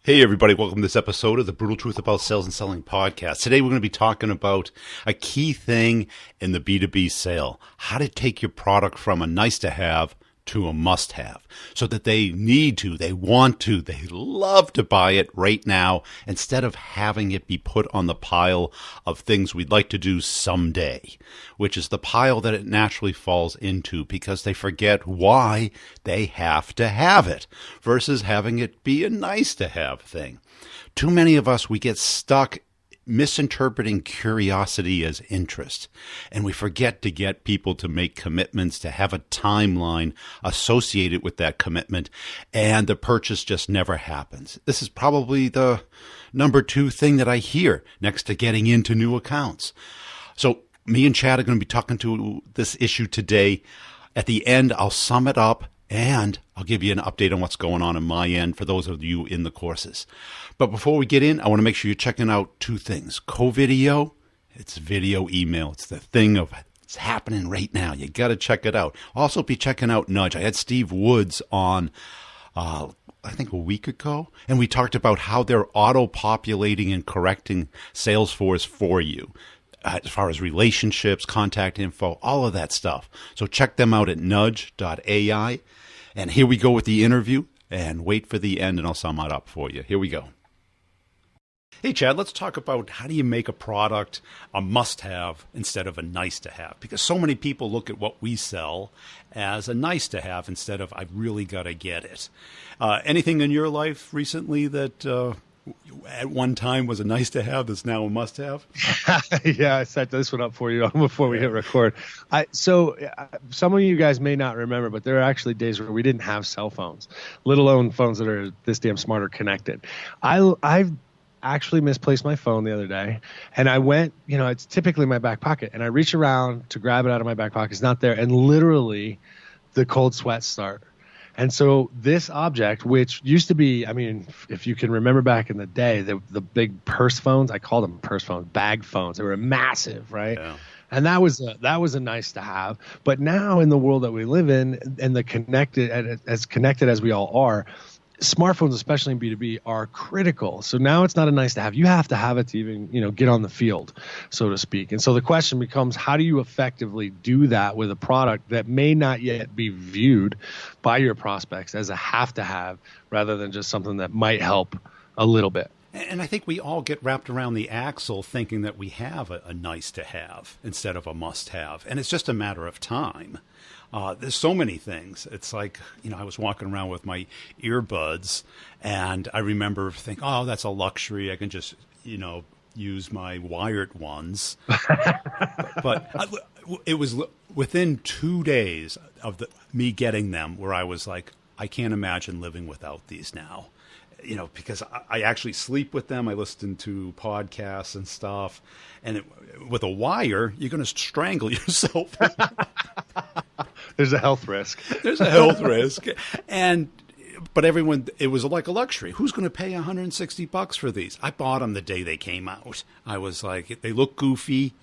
Hey everybody, welcome to this episode of the Brutal Truth About Sales and Selling podcast. Today we're going to be talking about a key thing in the B2B sale. How to take your product from a nice to have to a must have so that they need to, they want to, they love to buy it right now instead of having it be put on the pile of things we'd like to do someday, which is the pile that it naturally falls into because they forget why they have to have it versus having it be a nice to have thing. Too many of us, we get stuck misinterpreting curiosity as interest, and we forget to get people to make commitments, to have a timeline associated with that commitment, and the purchase just never happens. This is probably the number 2 thing that I hear next to getting into new accounts. So me and Chad are going to be talking to this issue today. At the end, I'll sum it up and I'll give you an update on what's going on my end for those of you in the courses. But before we get in, I want to make sure you're checking out 2 things. Co-video, it's video email. It's the thing of it's happening right now. You got to check it out. Also be checking out Nudge. I had Steve Woods on, I think a week ago, and we talked about how they're auto-populating and correcting Salesforce for you. As far as relationships, contact info, all of that stuff. So check them out at nudge.ai. And here we go with the interview. And wait for the end and I'll sum it up for you. Here we go. Hey, Chad, let's talk about how do you make a product a must-have instead of a nice-to-have? Because so many people look at what we sell as a nice-to-have instead of I've really got to get it. Anything in your life recently that at one time was a nice-to-have that's now a must-have? Yeah, I set this one up for you before we hit record. So some of you guys may not remember, but there are actually days where we didn't have cell phones, let alone phones that are this damn smart or connected. I've actually misplaced my phone the other day, and I went, it's typically in my back pocket, and I reach around to grab it out of my back pocket. It's not there, and literally the cold sweats start. And so this object, which used to be, if you can remember back in the day, the big purse phones, I called them purse phones, bag phones. They were massive, right? Yeah. And that was a nice to have. But now in the world that we live in, and as connected as we all are, smartphones, especially in B2B, are critical. So now it's not a nice to have. You have to have it to even, get on the field, so to speak. And so the question becomes, how do you effectively do that with a product that may not yet be viewed by your prospects as a have to have rather than just something that might help a little bit? And I think we all get wrapped around the axle thinking that we have a nice to have instead of a must have. And it's just a matter of time. There's so many things. It's like, I was walking around with my earbuds and I remember thinking, oh, that's a luxury. I can just, use my wired ones. But it was within 2 days of me getting them where I was like, I can't imagine living without these now. Because I actually sleep with them. I listen to podcasts and stuff. And with a wire, you're going to strangle yourself. There's a health risk. There's a health risk. But everyone, it was like a luxury. Who's going to pay $160 for these? I bought them the day they came out. I was like, they look goofy,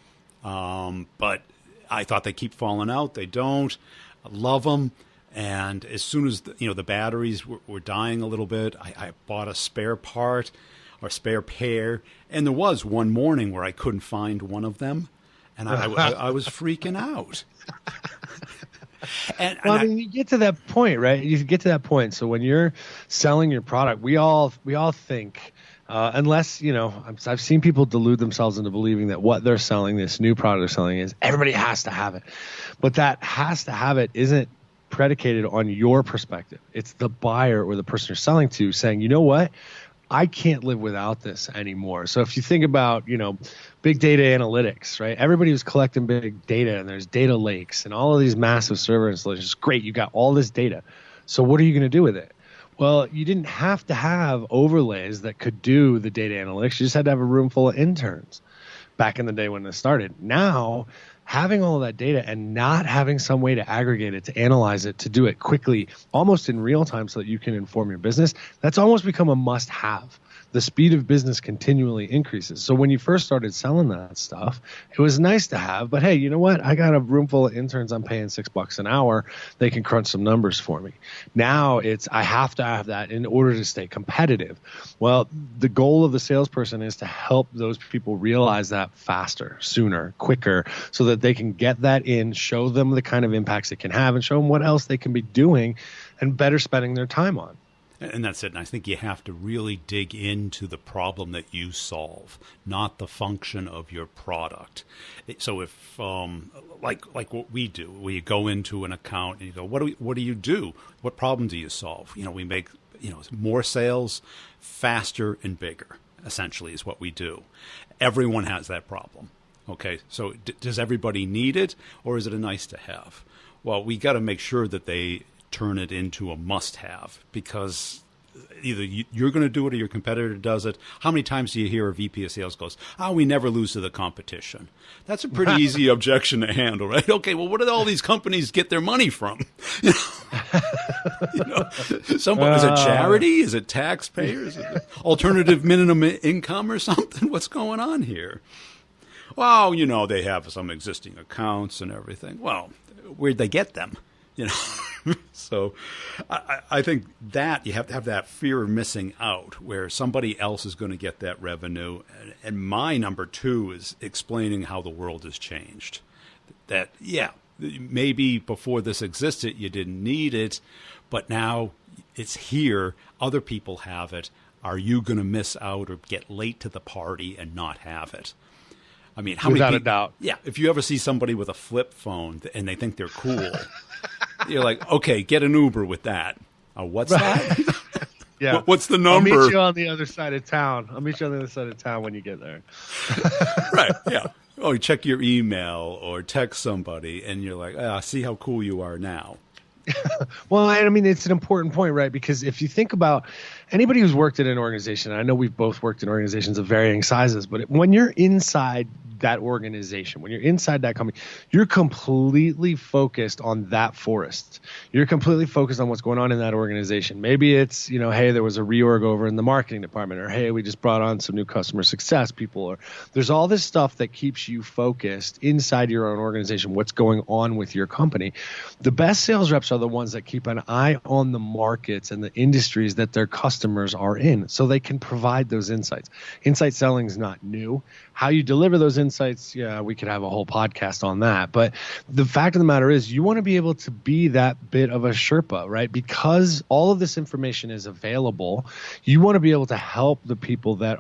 but I thought they keep falling out. They don't. I love them. And as soon as the batteries were dying a little bit, I bought a spare part or spare pair. And there was one morning where I couldn't find one of them, and I was freaking out. You get to that point, right? You get to that point. So when you're selling your product, we all think, unless, I've seen people delude themselves into believing that what they're selling, this new product they're selling, is everybody has to have it. But that has to have it isn't predicated on your perspective. It's the buyer or the person you're selling to saying, you know what? I can't live without this anymore. So if you think about, big data analytics, right? Everybody was collecting big data and there's data lakes and all of these massive server installations. Great. You got all this data. So what are you going to do with it? Well, you didn't have to have overlays that could do the data analytics. You just had to have a room full of interns back in the day when this started. Now, having all of that data and not having some way to aggregate it, to analyze it, to do it quickly, almost in real time so that you can inform your business, that's almost become a must-have. The speed of business continually increases. So when you first started selling that stuff, it was nice to have, but hey, you know what? I got a room full of interns I'm paying $6 an hour. They can crunch some numbers for me. Now I have to have that in order to stay competitive. Well, the goal of the salesperson is to help those people realize that faster, sooner, quicker, so that they can get that in, show them the kind of impacts it can have, and show them what else they can be doing and better spending their time on. And that's it. And I think you have to really dig into the problem that you solve, not the function of your product. So if, like what we do, we go into an account and you go, what do you do? What problem do you solve? We make, more sales faster and bigger, essentially, is what we do. Everyone has that problem. Okay. So does everybody need it, or is it a nice to have? Well, we got to make sure that they turn it into a must-have, because either you're going to do it or your competitor does it. How many times do you hear a VP of sales goes, we never lose to the competition? That's a pretty easy objection to handle, right? Okay, well, what do all these companies get their money from? Is it charity? Is it taxpayers? Is it alternative minimum income or something? What's going on here? Well, they have some existing accounts and everything. Well, where'd they get them? So I think that you have to have that fear of missing out, where somebody else is going to get that revenue. And my number 2 is explaining how the world has changed. That, maybe before this existed, you didn't need it, but now it's here. Other people have it. Are you going to miss out or get late to the party and not have it? I mean, how without many a doubt. Yeah, if you ever see somebody with a flip phone and they think they're cool, you're like, okay, get an Uber with that. What's that? Yeah. What's the number? I'll meet you on the other side of town. When you get there. Right, yeah. Oh, you check your email or text somebody, and you're like, see how cool you are now. Well, I mean, it's an important point, right? Because if you think about anybody who's worked in an organization, I know we've both worked in organizations of varying sizes, but when you're inside that organization, when you're inside that company, you're completely focused on that forest. You're completely focused on what's going on in that organization. Maybe it's, hey, there was a reorg over in the marketing department, or hey, we just brought on some new customer success people, or there's all this stuff that keeps you focused inside your own organization, what's going on with your company. The best sales reps are the ones that keep an eye on the markets and the industries that their customers are in, so they can provide those insights. Insight selling is not new. How you deliver those insights, we could have a whole podcast on that. But the fact of the matter is, you want to be able to be that bit of a Sherpa, right? Because all of this information is available. You want to be able to help the people that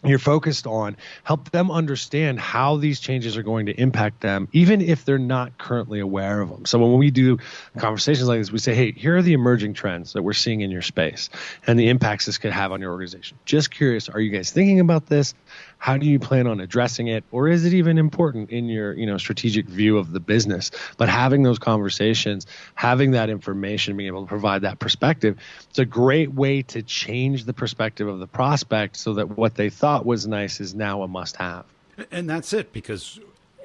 you're focused on, help them understand how these changes are going to impact them, even if they're not currently aware of them. So when we do conversations like this, we say, hey, here are the emerging trends that we're seeing in your space and the impacts this could have on your organization. Just curious, are you guys thinking about this? How do you plan on addressing it? Or is it even important in your strategic view of the business? But having those conversations, having that information, being able to provide that perspective, it's a great way to change the perspective of the prospect so that what they thought was nice is now a must-have. And that's it,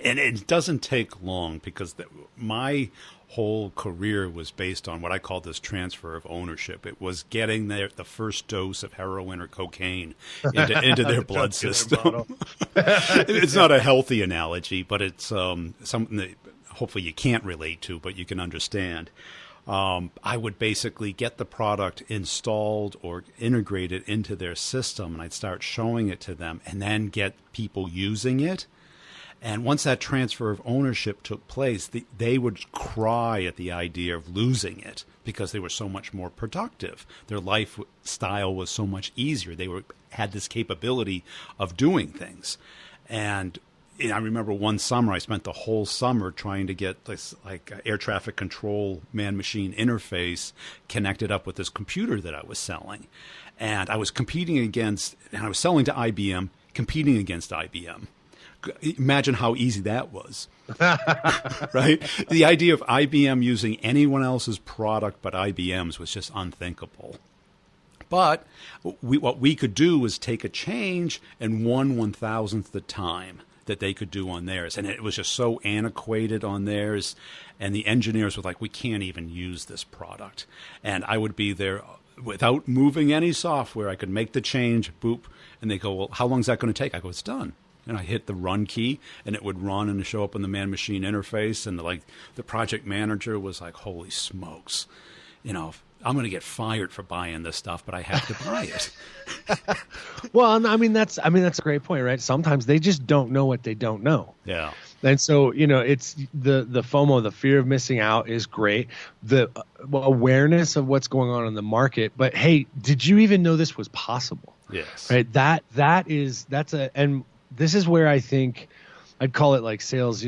and it doesn't take long, because my whole career was based on what I call this transfer of ownership. It was getting the first dose of heroin or cocaine into their blood system. It's not a healthy analogy, but it's something that hopefully you can't relate to, but you can understand. I would basically get the product installed or integrated into their system, and I'd start showing it to them, and then get people using it. And once that transfer of ownership took place, they would cry at the idea of losing it, because they were so much more productive. Their lifestyle was so much easier. They had this capability of doing things. And I remember one summer, I spent the whole summer trying to get this air traffic control man-machine interface connected up with this computer that I was selling. And I was I was selling to IBM, competing against IBM. Imagine how easy that was, right? The idea of IBM using anyone else's product but IBM's was just unthinkable. But what we could do was take a change and 1/1000th the time. that they could do on theirs. And it was just so antiquated on theirs. And the engineers were like, we can't even use this product. And I would be there without moving any software. I could make the change, boop. And they go, well, how long is that going to take? I go, it's done. And I hit the run key, and it would run and show up on the man-machine interface. And the project manager was like, holy smokes, I'm going to get fired for buying this stuff, but I have to buy it. Well, I mean that's a great point, right? Sometimes they just don't know what they don't know. Yeah. And so, it's the FOMO, the fear of missing out is great. The awareness of what's going on in the market. But hey, did you even know this was possible? Yes. Right. And this is where I think I'd call it like sales,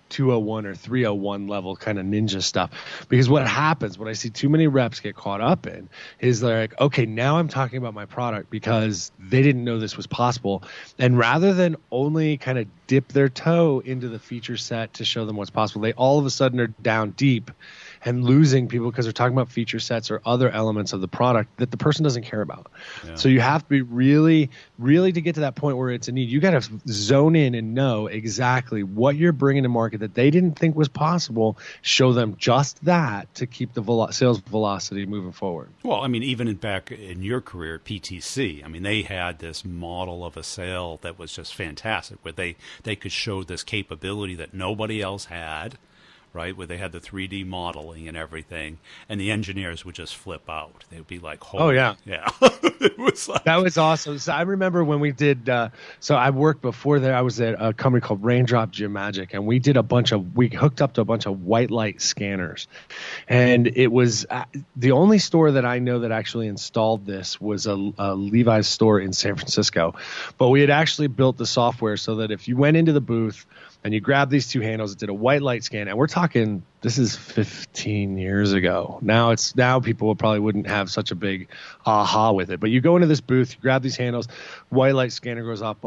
201 or 301 level kind of ninja stuff. Because what happens, what I see too many reps get caught up in is they're like, okay, now I'm talking about my product because they didn't know this was possible. And rather than only kind of dip their toe into the feature set to show them what's possible, they all of a sudden are down deep and losing people because they're talking about feature sets or other elements of the product that the person doesn't care about. Yeah. So you have to be really, really, to get to that point where it's a need, you got to zone in and know exactly what you're bringing to market that they didn't think was possible. Show them just that to keep the sales velocity moving forward. Well, I mean, even back in your career at PTC, I mean, they had this model of a sale that was just fantastic, where they could show this capability that nobody else had. Right, where they had the 3D modeling and everything, and the engineers would just flip out. They would be like, "Oh yeah." It was like... That was awesome. So I remember when we did. So I worked before there. I was at a company called Raindrop Geomagic, and we did we hooked up to a bunch of white light scanners, and it was the only store that I know that actually installed this was a Levi's store in San Francisco, but we had actually built the software so that if you went into the booth and you grab these two handles, it did a white light scan. And we're talking, this is 15 years ago. Now people probably wouldn't have such a big aha with it. But you go into this booth, you grab these handles, white light scanner goes up,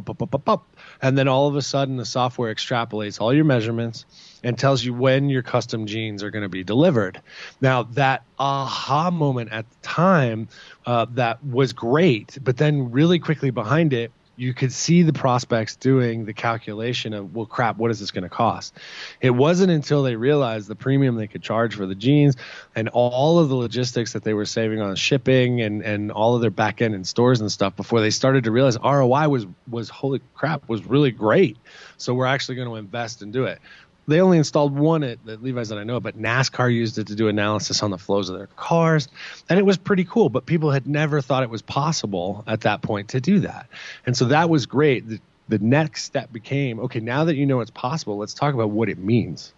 up. And then all of a sudden the software extrapolates all your measurements and tells you when your custom jeans are going to be delivered. Now, that aha moment at the time, that was great. But then really quickly behind it, you could see the prospects doing the calculation of, well, crap, what is this going to cost? It wasn't until they realized the premium they could charge for the jeans and all of the logistics that they were saving on shipping and all of their back end and stores and stuff before they started to realize ROI was holy crap, was really great. So we're actually going to invest and do it. They only installed one at Levi's that I know of, but NASCAR used it to do analysis on the flows of their cars, and it was pretty cool. But people had never thought it was possible at that point to do that. And so that was great. The next step became, okay, now that you know it's possible, let's talk about what it means.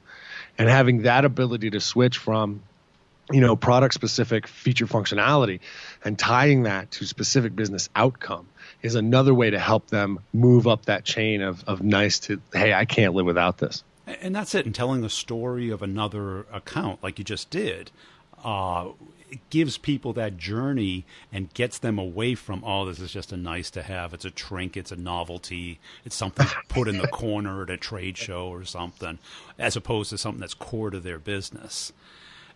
And having that ability to switch from, product-specific feature functionality and tying that to specific business outcome is another way to help them move up that chain of nice to, hey, I can't live without this. And that's it. And telling the story of another account like you just did, it gives people that journey and gets them away from, oh, this is just a nice to have. It's a trinket. It's a novelty. It's something put in the corner at a trade show or something, as opposed to something that's core to their business.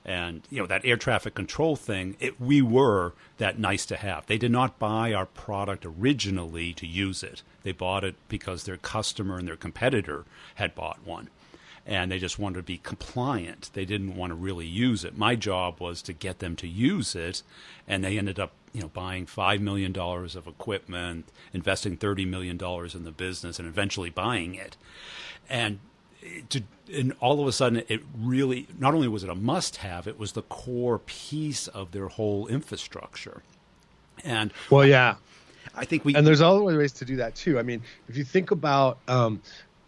And, that air traffic control thing, we were that nice to have. They did not buy our product originally to use it. They bought it because their customer and their competitor had bought one. And they just wanted to be compliant. They didn't want to really use it. My job was to get them to use it, and they ended up, buying $5 million of equipment, investing $30 million in the business, and eventually buying it. And all of a sudden, it really, not only was it a must-have, it was the core piece of their whole infrastructure. And well, yeah, I think and there's other ways to do that too. I mean, if you think about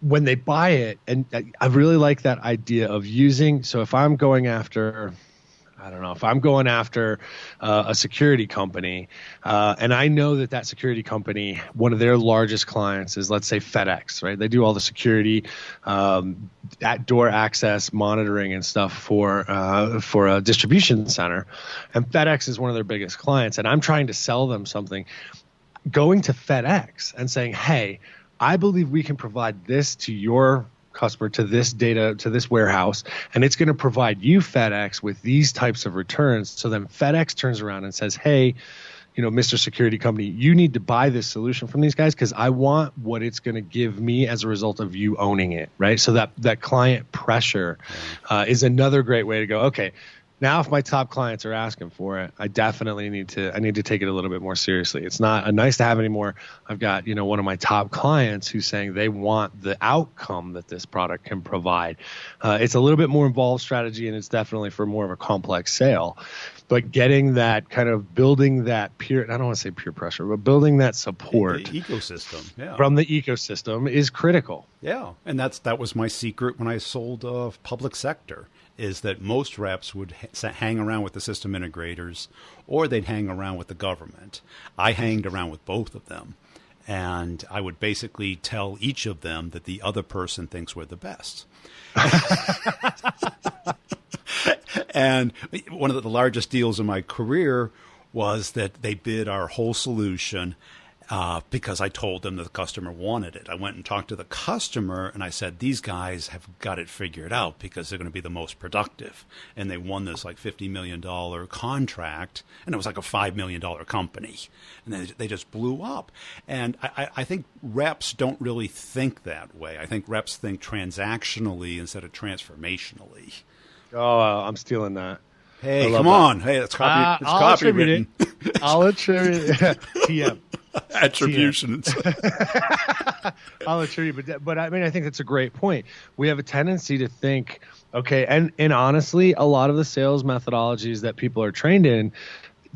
when they buy it, and I really like that idea of using. So if I'm going after, a security company, and I know that security company, one of their largest clients is, let's say, FedEx, right? They do all the security, at door access monitoring and stuff for a distribution center, and FedEx is one of their biggest clients. And I'm trying to sell them something, going to FedEx and saying, hey, I believe we can provide this to your customer, to this data, to this warehouse, and it's going to provide you, FedEx, with these types of returns. So then FedEx turns around and says, hey, Mr. Security Company, you need to buy this solution from these guys because I want what it's going to give me as a result of you owning it, right? So that client pressure is another great way to go, okay, now if my top clients are asking for it, I definitely need to take it a little bit more seriously. It's not a nice to have anymore. I've got, one of my top clients who's saying they want the outcome that this product can provide. It's a little bit more involved strategy, and it's definitely for more of a complex sale. But getting that kind of building that peer, I don't want to say peer pressure, but building that support the ecosystem from the ecosystem is critical. Yeah. And that was my secret when I sold public sector, is that most reps would hang around with the system integrators or they'd hang around with the government. I hanged around with both of them. And I would basically tell each of them that the other person thinks we're the best. And one of the largest deals in my career was that they bid our whole solution because I told them that the customer wanted it. I went and talked to the customer and I said, these guys have got it figured out because they're going to be the most productive. And they won this like $50 million contract, and it was like a $5 million company. And they just blew up. And I think reps don't really think that way. I think reps think transactionally instead of transformationally. Oh, I'm stealing that. Hey, come on. Hey, it's copywritten. I'll attribute it. TM. Attribution. I'll attribute, but I mean, I think that's a great point. We have a tendency to think, okay, and honestly, a lot of the sales methodologies that people are trained in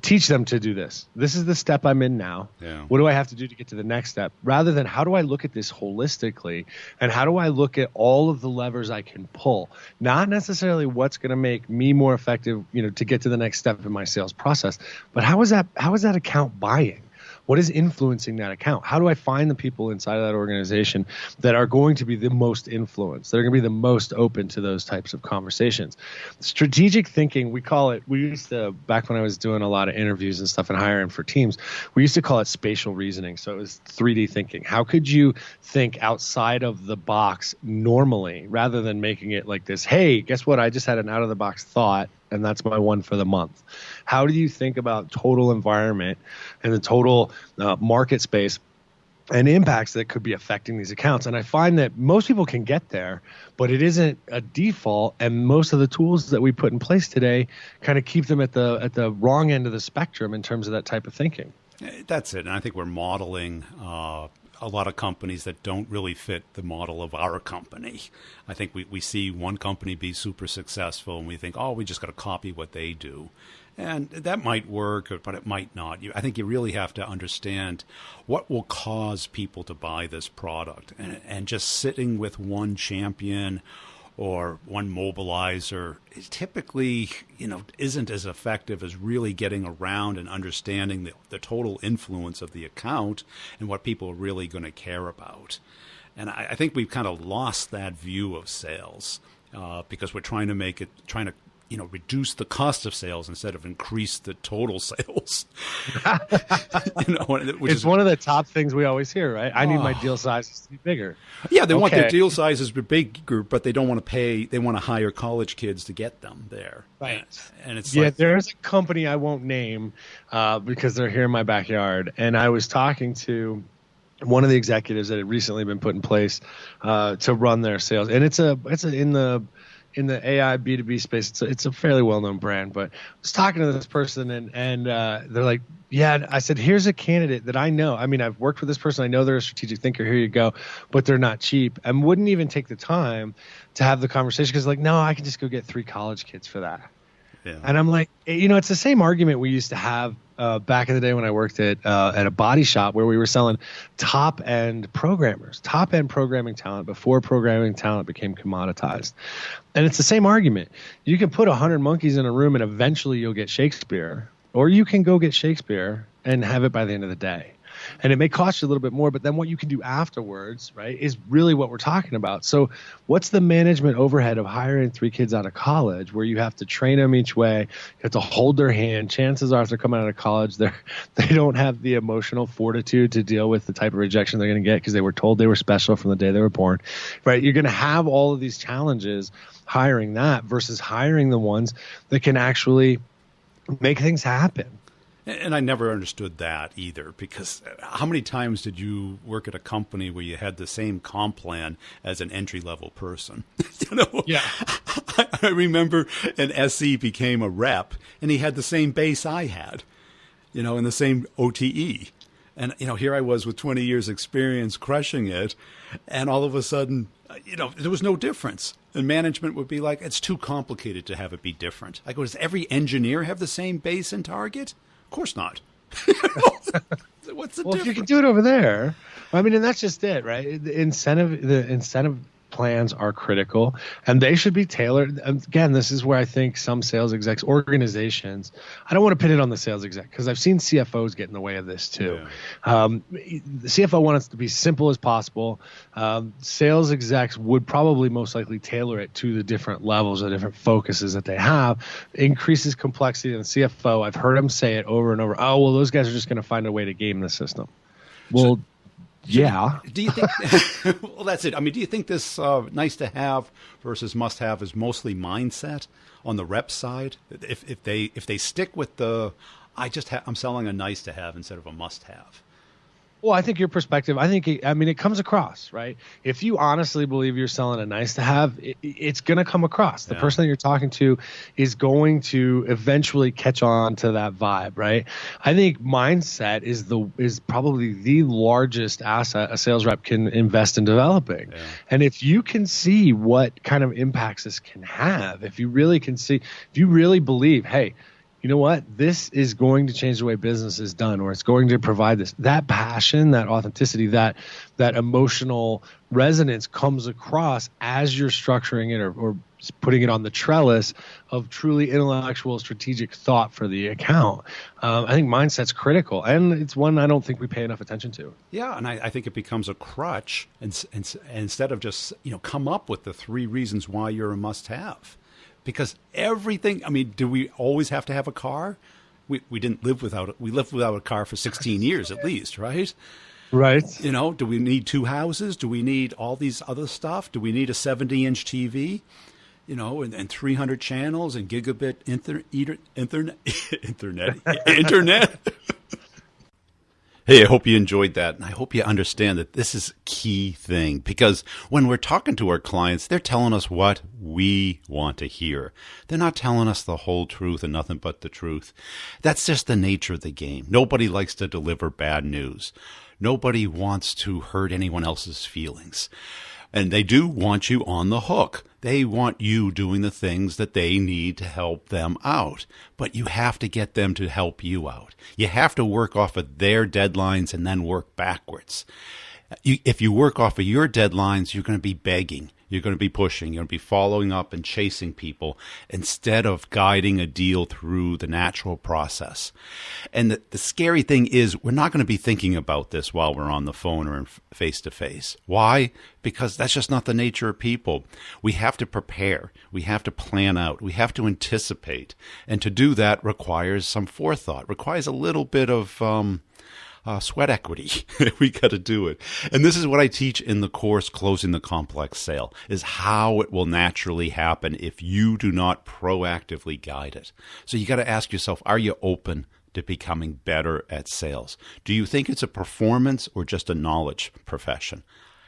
teach them to do this. This is the step I'm in now. Yeah. What do I have to do to get to the next step? Rather than how do I look at this holistically, and how do I look at all of the levers I can pull? Not necessarily what's going to make me more effective, to get to the next step in my sales process, but how is that account buying? What is influencing that account? How do I find the people inside of that organization that are going to be the most influenced, that are going to be the most open to those types of conversations? Strategic thinking, we call it, we used to, back when I was doing a lot of interviews and stuff and hiring for teams, we used to call it spatial reasoning. So it was 3D thinking. How could you think outside of the box normally rather than making it like this, hey, guess what? I just had an out of the box thought, and that's my one for the month. How do you think about total environment and the total market space and impacts that could be affecting these accounts? And I find that most people can get there, but it isn't a default. And most of the tools that we put in place today kind of keep them at the wrong end of the spectrum in terms of that type of thinking. That's it. And I think we're modeling a lot of companies that don't really fit the model of our company. I think we see one company be super successful and we think, oh, we just got to copy what they do. And that might work, but it might not. I think you really have to understand what will cause people to buy this product. And just sitting with one champion or one mobilizer is typically, isn't as effective as really getting around and understanding the total influence of the account and what people are really going to care about. And I think we've kind of lost that view of sales because we're trying to reduce the cost of sales instead of increase the total sales. It's one of the top things we always hear, right? I need my deal sizes to be bigger. Yeah, they want their deal sizes to be bigger, but they don't want to pay. They want to hire college kids to get them there. Right. And it's there's a company I won't name because they're here in my backyard, and I was talking to one of the executives that had recently been put in place to run their sales, and it's in the AI B2B space, it's a fairly well-known brand. But I was talking to this person, and they're like, yeah, I said, here's a candidate that I know. I mean, I've worked with this person. I know they're a strategic thinker. Here you go. But they're not cheap and wouldn't even take the time to have the conversation because no, I can just go get 3 college kids for that. Yeah. And I'm like, it's the same argument we used to have back in the day when I worked at a body shop where we were selling top-end programming talent before programming talent became commoditized. And it's the same argument. You can put 100 monkeys in a room and eventually you'll get Shakespeare, or you can go get Shakespeare and have it by the end of the day. And it may cost you a little bit more, but then what you can do afterwards, right, is really what we're talking about. So what's the management overhead of hiring 3 kids out of college where you have to train them each way, you have to hold their hand? Chances are if they're coming out of college, they don't have the emotional fortitude to deal with the type of rejection they're going to get because they were told they were special from the day they were born, right? You're going to have all of these challenges hiring that versus hiring the ones that can actually make things happen. And I never understood that either, because how many times did you work at a company where you had the same comp plan as an entry-level person? Yeah. I remember an SE became a rep, and he had the same base I had, and the same OTE. And, here I was with 20 years experience crushing it, and all of a sudden, there was no difference. And management would be like, it's too complicated to have it be different. I go, does every engineer have the same base and target? Of course not. What's the difference? If you can do it over there, I mean, and that's just it, right? The incentive plans are critical, and they should be tailored. Again, this is where I think some sales execs, organizations, I don't want to pin it on the sales exec, because I've seen CFOs get in the way of this too. Yeah. The CFO wants it to be simple as possible. Sales execs would probably most likely tailor it to the different levels or different focuses that they have. Increases complexity in the CFO. I've heard them say it over and over. Oh, well, those guys are just going to find a way to game the system. Well, yeah. Do you think? Well, that's it. I mean, do you think this nice to have versus must have is mostly mindset on the rep side? If they stick with the, I'm selling a nice to have instead of a must have. Well, I think your perspective, it comes across, right? If you honestly believe you're selling a nice to have, it's going to come across. The person that you're talking to is going to eventually catch on to that vibe, right? I think mindset is probably the largest asset a sales rep can invest in developing. Yeah. And if you can see what kind of impacts this can have, if you really believe, hey, you know what? This is going to change the way business is done, or it's going to provide this. That passion, that authenticity, that emotional resonance comes across as you're structuring it or putting it on the trellis of truly intellectual, strategic thought for the account. I think mindset's critical, and it's one I don't think we pay enough attention to. Yeah, and I think it becomes a crutch, and instead of just come up with the 3 reasons why you're a must-have. Because everything, do we always have to have a car? We didn't live without it. We lived without a car for 16 years at least, right? Right. Do we need 2 houses? Do we need all these other stuff? Do we need a 70-inch TV? And 300 channels and gigabit internet. Hey, I hope you enjoyed that, and I hope you understand that this is a key thing, because when we're talking to our clients, they're telling us what we want to hear. They're not telling us the whole truth and nothing but the truth. That's just the nature of the game. Nobody likes to deliver bad news. Nobody wants to hurt anyone else's feelings. And they do want you on the hook. They want you doing the things that they need to help them out. But you have to get them to help you out. You have to work off of their deadlines and then work backwards. If you work off of your deadlines, you're going to be begging. You're going to be pushing. You're going to be following up and chasing people instead of guiding a deal through the natural process. And the scary thing is we're not going to be thinking about this while we're on the phone or face-to-face. Why? Because that's just not the nature of people. We have to prepare. We have to plan out. We have to anticipate. And to do that requires some forethought, requires a little bit of sweat equity. We got to do it. And this is what I teach in the course, Closing the Complex Sale, is how it will naturally happen if you do not proactively guide it. So you got to ask yourself, are you open to becoming better at sales? Do you think it's a performance or just a knowledge profession?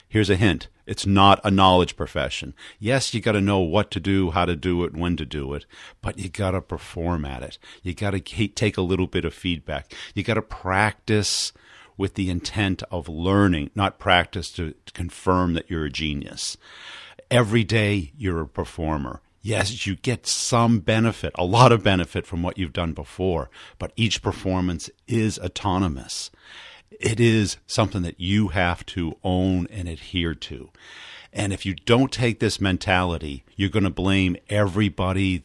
Here's a hint. It's not a knowledge profession. Yes, you got to know what to do, how to do it, when to do it, but you got to perform at it. You got to take a little bit of feedback. You got to practice with the intent of learning, not practice to confirm that you're a genius. Every day you're a performer. Yes, you get some benefit, a lot of benefit from what you've done before, but each performance is autonomous. It is something that you have to own and adhere to. And if you don't take this mentality, you're going to blame everybody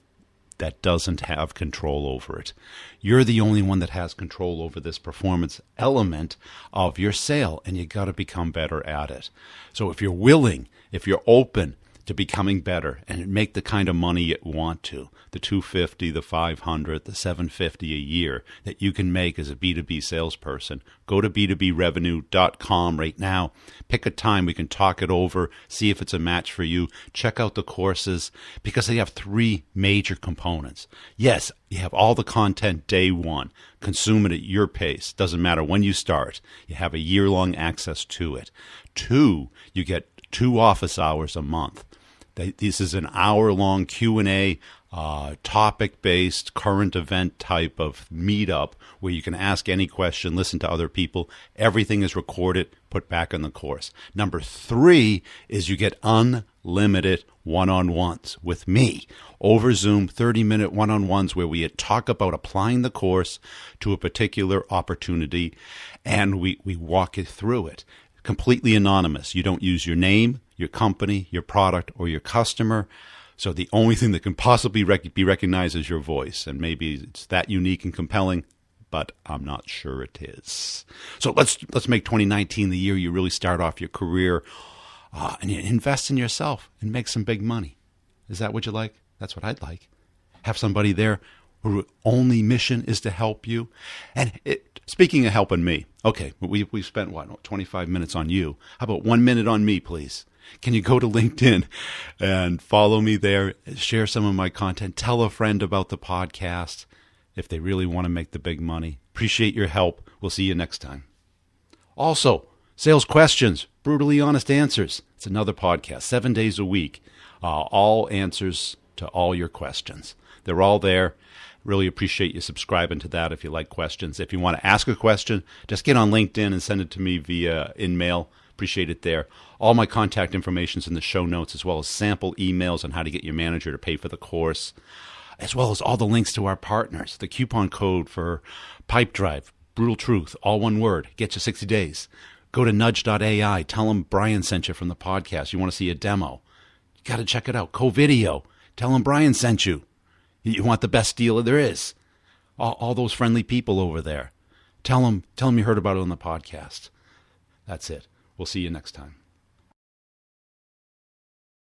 that doesn't have control over it. You're the only one that has control over this performance element of your sale, and you got to become better at it. So if you're willing, if you're open to becoming better and make the kind of money you want to, the 250, the 500, the 750 a year that you can make as a B2B salesperson. Go to b2brevenue.com right now. Pick a time. We can talk it over, see if it's a match for you. Check out the courses because they have three major components. Yes, you have all the content day one. Consume it at your pace. Doesn't matter when you start. You have a year-long access to it. Two, you get 2 office hours a month. This is an hour-long Q&A, topic-based, current event type of meetup where you can ask any question, listen to other people. Everything is recorded, put back in the course. Number 3 is you get unlimited one-on-ones with me over Zoom, 30-minute one-on-ones where we talk about applying the course to a particular opportunity, and we walk it through it. Completely anonymous. You don't use your name, your company, your product, or your customer. So the only thing that can possibly be recognized is your voice. And maybe it's that unique and compelling, but I'm not sure it is. So let's make 2019 the year you really start off your career and you invest in yourself and make some big money. Is that what you like? That's what I'd like. Have somebody there whose only mission is to help you. And speaking of helping me, okay, we've spent, 25 minutes on you. How about 1 minute on me, please? Can you go to LinkedIn and follow me there, share some of my content, tell a friend about the podcast if they really want to make the big money. Appreciate your help. We'll see you next time. Also, sales questions, brutally honest answers. It's another podcast, 7 days a week, all answers to all your questions. They're all there. Really appreciate you subscribing to that if you like questions. If you want to ask a question, just get on LinkedIn and send it to me via InMail. Appreciate it there. All my contact information is in the show notes, as well as sample emails on how to get your manager to pay for the course, as well as all the links to our partners. The coupon code for Pipedrive, Brutal Truth, all one word, gets you 60 days. Go to nudge.ai. Tell them Brian sent you from the podcast. You want to see a demo. You got to check it out. Co-video. Tell them Brian sent you. You want the best deal there is. All those friendly people over there. Tell them you heard about it on the podcast. That's it. We'll see you next time.